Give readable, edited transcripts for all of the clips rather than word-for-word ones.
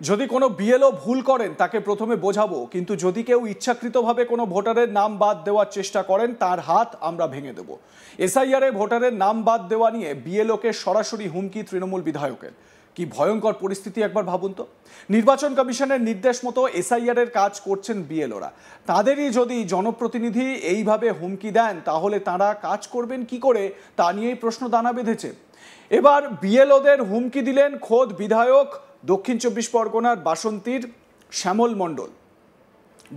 যদি কোনো বিএলও ভুল করেন তাকে প্রথমে বোঝাবো, কিন্তু যদি কেউ ইচ্ছাকৃতভাবে কোনো ভোটারের নাম বাদ দেওয়ার চেষ্টা করেন তার হাত আমরা ভেঙে দেব। এসআইআরে ভোটারের নাম বাদ দেওয়া নিয়ে বিএলওকে সরাসরি হুমকি তৃণমূল বিধায়কের। কি ভয়ঙ্কর পরিস্থিতি একবার ভাবুন তো। নির্বাচন কমিশনের নির্দেশ মতো এসআইআরের কাজ করছেন বিএলওরা। তাদেরই যদি জনপ্রতিনিধি এইভাবে হুমকি দেন তাহলে তারা কাজ করবেন কি করে, তা নিয়েই প্রশ্ন দানা বেঁধেছে। এবার বিএলওদের হুমকি দিলেন খোদ বিধায়ক দক্ষিণ চব্বিশ পরগনার বাসন্তীর শ্যামল মণ্ডল।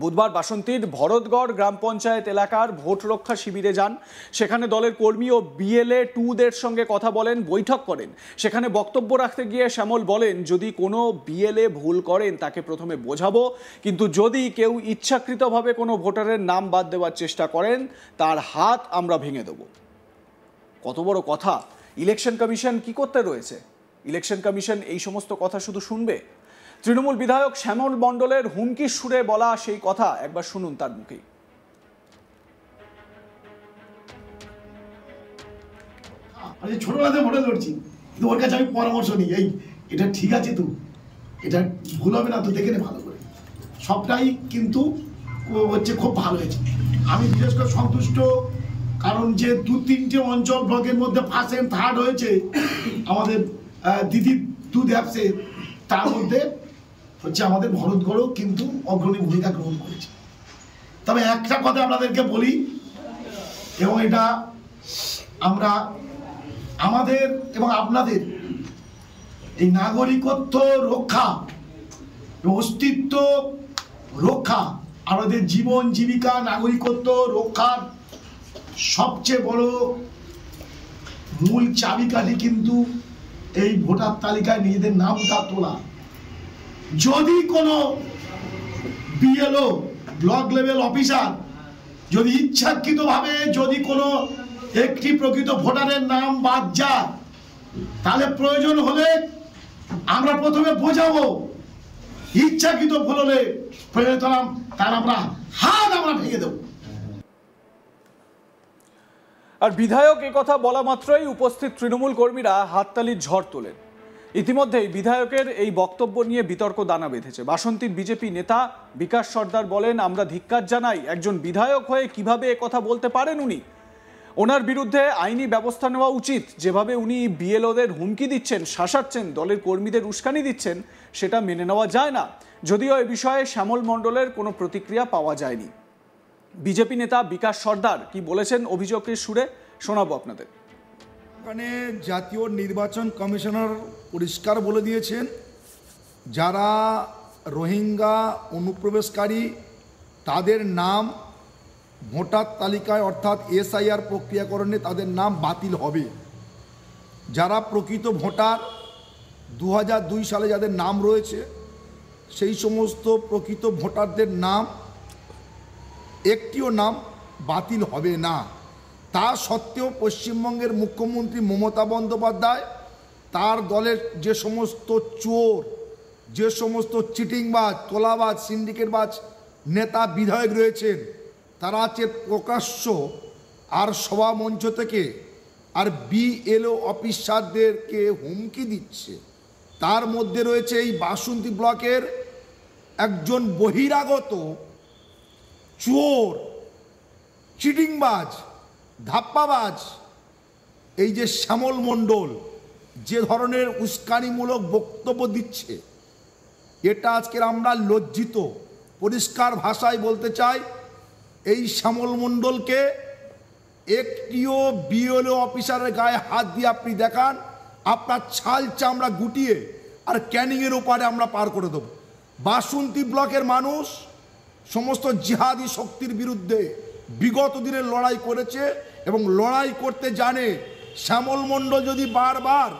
বুধবার বাসন্তীর ভরতগড় গ্রাম পঞ্চায়েত এলাকার ভোট রক্ষা শিবিরে যান। সেখানে দলের কর্মী ও বিএলএ 2দের সঙ্গে কথা বলেন, বৈঠক করেন। সেখানে বক্তব্য রাখতে গিয়ে শ্যামল বলেন, যদি কোনো বিএলএ ভুল করেন তাকে প্রথমে বোঝাবো, কিন্তু যদি কেউ ইচ্ছাকৃতভাবে কোনো ভোটারের নাম বাদ দেওয়ার চেষ্টা করেন তার হাত আমরা ভেঙে দেব। কত বড় কথা! ইলেকশন কমিশন কি করতে রয়েছে? ইলেকশন কমিশন এই সমস্ত কথা শুধু শুনবে? তৃণমূল বিধায়ক শ্যামল মণ্ডলের হুমকির সুরে বলা সেই কথা একবার শুনুন তার মুখেই। ছোটবেলাতে ভোটে লড়ছি, কিন্তু ওর কাছে আমি পরামর্শ নিই, এই এটা ঠিক আছে তো, এটা ভুল হবে না তো, দেখে নে ভালো করে। সবটাই কিন্তু হচ্ছে খুব ভালো হয়েছে। আমি বিশেষ করে সন্তুষ্ট, কারণ যে 2-3টে অঞ্চল ব্লকের মধ্যে ফার্স্ট এন্ড থার্ড হয়েছে আমাদের দিদি দুধ অ্যাপসে, তার মধ্যে হচ্ছে আমাদের ভরতগড়ও কিন্তু অগ্রণী ভূমিকা গ্রহণ করেছে। তবে একটা কথা আপনাদেরকে বলি, এবং এটা আমরা আমাদের এবং আপনাদের এই নাগরিকত্ব রক্ষা, অস্তিত্ব রক্ষা, আমাদের জীবন জীবিকা নাগরিকত্ব রক্ষার সবচেয়ে বড় মূল চাবিকাঠি কিন্তু এই ভোটার তালিকায় নিজেদের নামটা তোলা। যদি কোনো বিএলও ব্লক লেভেল অফিসার যদি ইচ্ছাকৃতভাবে যদি কোনো একটি প্রকৃত ভোটারের নাম বাদ যায়, তাহলে প্রয়োজন হলে আমরা প্রথমে বোঝাবো। ইচ্ছাকৃত ভুল হলে তার আমরা হাত আমরা ভেঙে দেবো। আর বিধায়ক কথা বলা মাত্রই উপস্থিত তৃণমূল কর্মীরা হাততালির ঝড় তোলেন। ইতিমধ্যেই বিধায়কের এই বক্তব্য নিয়ে বিতর্ক দানা বেঁধেছে। বাসন্তীর বিজেপি নেতা বিকাশ সর্দার বলেন, আমরা ধিক্কার জানাই, একজন বিধায়ক হয়ে কিভাবে কথা বলতে পারেন উনি। ওনার বিরুদ্ধে আইনি ব্যবস্থা নেওয়া উচিত। যেভাবে উনি বিএলওদের হুমকি দিচ্ছেন, শাসাচ্ছেন, দলের কর্মীদের উস্কানি দিচ্ছেন, সেটা মেনে নেওয়া যায় না। যদিও এ বিষয়ে শ্যামল মণ্ডলের কোনো প্রতিক্রিয়া পাওয়া যায়নি। বিজেপি নেতা বিকাশ সর্দার কি বলেছেন অভিযোগের সুরে শোনাবো আপনাদের। এখানে জাতীয় নির্বাচন কমিশনার পরিষ্কার বলে দিয়েছেন, যারা রোহিঙ্গা অনুপ্রবেশকারী তাদের নাম ভোটার তালিকায় অর্থাৎ এসআইআর প্রক্রিয়াকরণে তাদের নাম বাতিল হবে। যারা প্রকৃত ভোটার 2002 সালে যাদের নাম রয়েছে সেই সমস্ত প্রকৃত ভোটারদের নাম একটিও নাম বাতিল হবে না। তা সত্ত্বেও পশ্চিমবঙ্গের মুখ্যমন্ত্রী মমতা বন্দ্যোপাধ্যায় তার দলের যে সমস্ত চোর, যে সমস্ত চিটিংবাজ, তোলাবাজ, সিন্ডিকেটবাজ নেতা বিধায়ক রয়েছেন, তারা আছে প্রকাশ্য আর সভা মঞ্চ থেকে আর বিএলও অফিসারদেরকে হুমকি দিচ্ছে। তার মধ্যে রয়েছে এই বাসন্তী ব্লকের একজন বহিরাগত চোর, চিটিংবাজ, ধাপ্পাবাজ, এই যে শ্যামল মণ্ডল যে ধরনের উস্কানিমূলক বক্তব্য দিচ্ছে, এটা আজকের আমরা লজ্জিত। পরিষ্কার ভাষায় বলতে চাই, এই শ্যামল মণ্ডলকে একটিও বিএলও অফিসারের গায়ে হাত দিয়ে আপনি দেখান, আপনার ছাল চামড়া গুটিয়ে আর ক্যানিংয়ের ওপারে আমরা পার করে দেব। বাসন্তী ব্লকের মানুষ সমস্ত জিহাদি শক্তির বিরুদ্ধে বিগত দিনে লড়াই করেছে এবং লড়াই করতে জানে। শ্যামল মণ্ডল যদি বারবার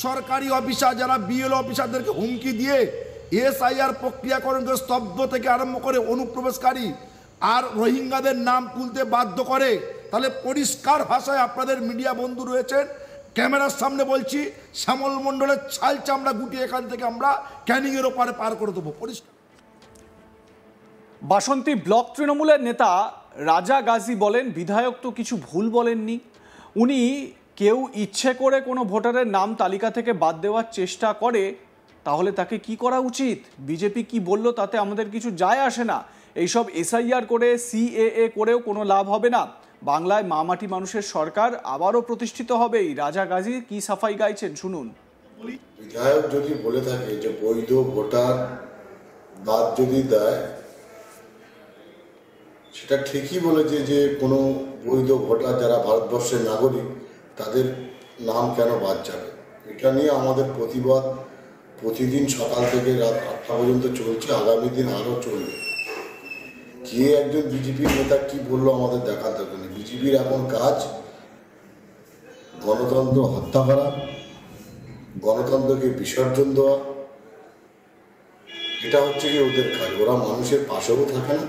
সরকারি অফিসার যারা বিএলও অফিসারদেরকে হুমকি দিয়ে এসআইআর প্রক্রিয়াকরণকে স্তব্ধ থেকে আরম্ভ করে অনুপ্রবেশকারী আর রোহিঙ্গাদের নাম তুলতে বাধ্য করে, তাহলে পরিষ্কার ভাষায় আপনাদের মিডিয়া বন্ধু রয়েছেন, ক্যামেরার সামনে বলছি, শ্যামল মণ্ডলের ছাল চামড়া গুটিয়ে এখান থেকে আমরা ক্যানিংয়ের ওপারে পার করে দেবো। পরিষ্কার। বাসন্তী ব্লক তৃণমূলের নেতা রাজা গাজী বলেন, বিধায়ক তো কিছু ভুল বলেননি। উনি কেউ ইচ্ছে করে কোনো ভোটারের নাম তালিকা থেকে বাদ দেওয়ার চেষ্টা করে তাহলে তাকে কি করা উচিত? বিজেপি কি বলল তাতে আমাদের কিছু যায় আসে না। এইসব এসআইআর করে সিএএ করেও কোনো লাভ হবে না। বাংলায় মামাটি মানুষের সরকার আবারও প্রতিষ্ঠিত হবেই। রাজা গাজী কি সাফাই গাইছেন শুনুন। বিধায়ক যদি বলে থাকে যে বৈধ ভোটার বাদ যদি দেয়, সেটা ঠিকই বলেছে যে কোনো বৈধ ভোটার যারা ভারতবর্ষের নাগরিক তাদের নাম কেন বাদ যাবে। এটা নিয়ে আমাদের প্রতিবাদ প্রতিদিন সকাল থেকে রাত 8টা পর্যন্ত চলছে, আগামী দিন আরও চলবে। কে একজন বিজেপির নেতা কি বললো আমাদের দেখার দরকার নেই। বিজেপির এখন কাজ গণতন্ত্র হত্যা করা, গণতন্ত্রকে বিসর্জন দেওয়া, এটা হচ্ছে কি ওদের কাজ। ওরা মানুষের পাশেও থাকে না,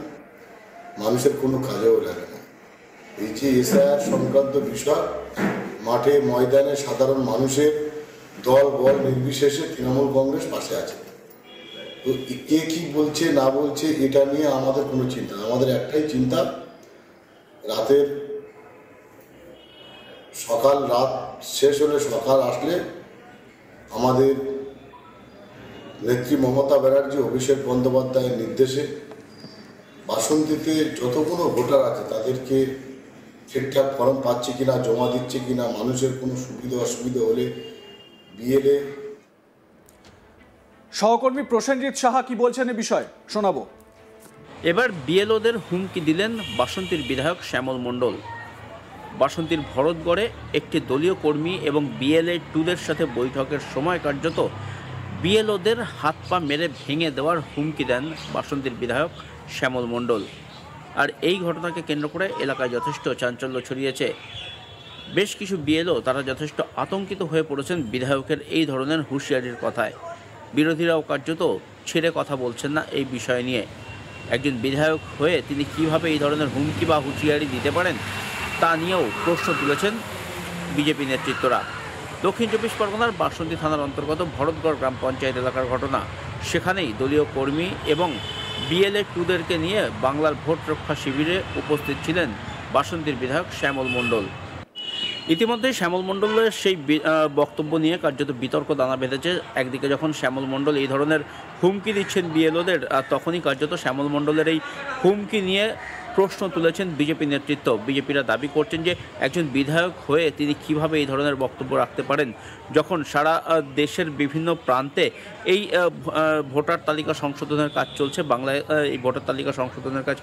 মানুষের কোনো কাজেও লাগে না। এই যে এসআইআর সংক্রান্ত বিষয়, মাঠে ময়দানে সাধারণ মানুষের দল বল নির্বিশেষে তৃণমূল কংগ্রেস পাশে আছে। তো কে কি বলছে না বলছে এটা নিয়ে আমাদের কোনো চিন্তা নেই। আমাদের একটাই চিন্তা, রাতের রাত শেষ হলে সকাল আসলে আমাদের নেত্রী মমতা ব্যানার্জি, অভিষেক বন্দ্যোপাধ্যায়ের নির্দেশে বাসন্তীতে যতগুলো ভোটার আছে তাদেরকে ঠিকঠাক ফর্ম পাচ্ছে কিনা, জমা দিচ্ছে কিনা, মানুষের কোনো সুবিধা অসুবিধা হলে বিএলএ। সহকর্মী প্রসেনজিৎ সাহা কি বলছেন এ বিষয়ে শোনাবো। এবার বিএলওদের হুমকি দিলেন বাসন্তীর বিধায়ক শ্যামল মণ্ডল। বাসন্তীর ভরতগড়ে একটি দলীয় কর্মী এবং বিএলএ টুদের সাথে বৈঠকের সময় কার্যত বিএলওদের হাত পা মেরে ভেঙে দেওয়ার হুমকি দেন বাসন্তীর বিধায়ক শ্যামল মণ্ডল। আর এই ঘটনাকে কেন্দ্র করে এলাকায় যথেষ্ট চাঞ্চল্য ছড়িয়েছে। বেশ কিছু বিএলও তারা যথেষ্ট আতঙ্কিত হয়ে পড়েছেন বিধায়কের এই ধরনের হুঁশিয়ারির কথায়। বিরোধীরাও কার্যত ছেড়ে কথা বলছেন না এই বিষয় নিয়ে। একজন বিধায়ক হয়ে তিনি কিভাবে এই ধরনের হুমকি বা হুঁশিয়ারি দিতে পারেন তা নিয়েও প্রশ্ন তুলেছেন বিজেপি নেতৃত্বরা। দক্ষিণ 24 পরগনার বাসন্তী থানার অন্তর্গত ভরতগড় গ্রাম পঞ্চায়েত এলাকার ঘটনা। সেখানেই দলীয় কর্মী এবং বিএলএ টুদেরকে নিয়ে বাংলার ভোট রক্ষা শিবিরে উপস্থিত ছিলেন বাসন্তীর বিধায়ক শ্যামল মণ্ডল। ইতিমধ্যে শ্যামল মণ্ডলের সেই বক্তব্য নিয়ে কার্যত বিতর্ক দানা বেঁধেছে। একদিকে যখন শ্যামল মণ্ডল এই ধরনের হুমকি দিচ্ছেন বিএলওদের, তখনই কার্যত শ্যামল মণ্ডলের এই হুমকি নিয়ে প্রশ্ন তুলেছেন বিজেপি নেতৃত্ব। বিজেপিরা দাবি করছেন যে একজন বিধায়ক হয়ে তিনি কিভাবে এই ধরনের বক্তব্য রাখতে পারেন, যখন সারা দেশের বিভিন্ন প্রান্তে এই ভোটার তালিকা সংশোধনের কাজ চলছে। বাংলায় এই ভোটার তালিকা সংশোধনের কাজ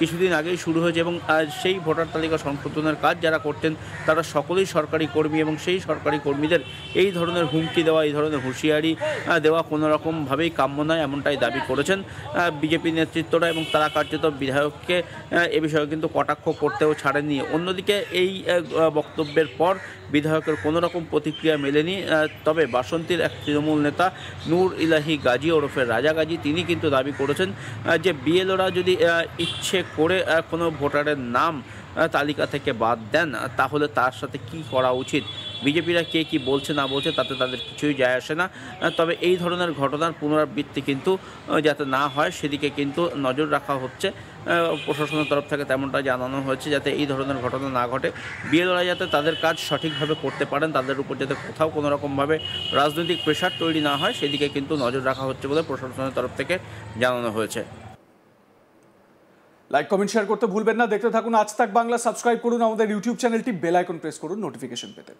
কিছুদিন আগেই শুরু হয়েছে এবং সেই ভোটার তালিকা সংশোধনের কাজ যারা করছেন তারা সকলেই সরকারি কর্মী এবং সেই সরকারি কর্মীদের এই ধরনের হুমকি দেওয়া, এই ধরনের হুঁশিয়ারি দেওয়া কোনো রকমভাবেই কাম্য নয়, এমনটাই দাবি করেছেন বিজেপি নেতৃত্বরা এবং তারা কার্যত বিধায়ককে এ বিষয়ে কিন্তু কটাক্ষ করতেও ছাড়েননি। অন্যদিকে এই বক্তব্যের পর বিধায়কের কোনো রকম প্রতিক্রিয়া মেলেনি। তবে বাসন্তীর এক তৃণমূল নেতা নূর ইলাহি গাজী ওরফে রাজা গাজী তিনি কিন্তু দাবি করেছেন যে বিএলওরা যদি ইচ্ছে করে কোনো ভোটারের নাম তালিকা থেকে বাদ দেন তাহলে তার সাথে কি করা উচিত। বিজেপিরা কে কি বলছে না বলছে তাতে তাদের কিছুই যায় আসে না। তবে এই ধরনের ঘটনার পুনরাবৃত্তি কিন্তু যাতে না হয় সেদিকে কিন্তু নজর রাখা হচ্ছে। প্রশাসনের তরফ থেকে তেমনটা জানানো হয়েছে যাতে এই ধরনের ঘটনা না ঘটে, বিএলওরা যাতে তাদের কাজ সঠিকভাবে করতে পারেন, তাদের উপর যাতে কোথাও কোনো রকমভাবে রাজনৈতিক প্রেশার তৈরি না হয় সেদিকে কিন্তু নজর রাখা হচ্ছে বলে প্রশাসনের তরফ থেকে জানানো হয়েছে। লাইক কমেন্ট শেয়ার করতে ভুলবেন না। দেখতে থাকুন আজ তাক বাংলা। সাবস্ক্রাইব করুন আমাদের ইউটিউব চ্যানেলটি, বেল আইকন প্রেস করুন নোটিফিকেশন পেতে।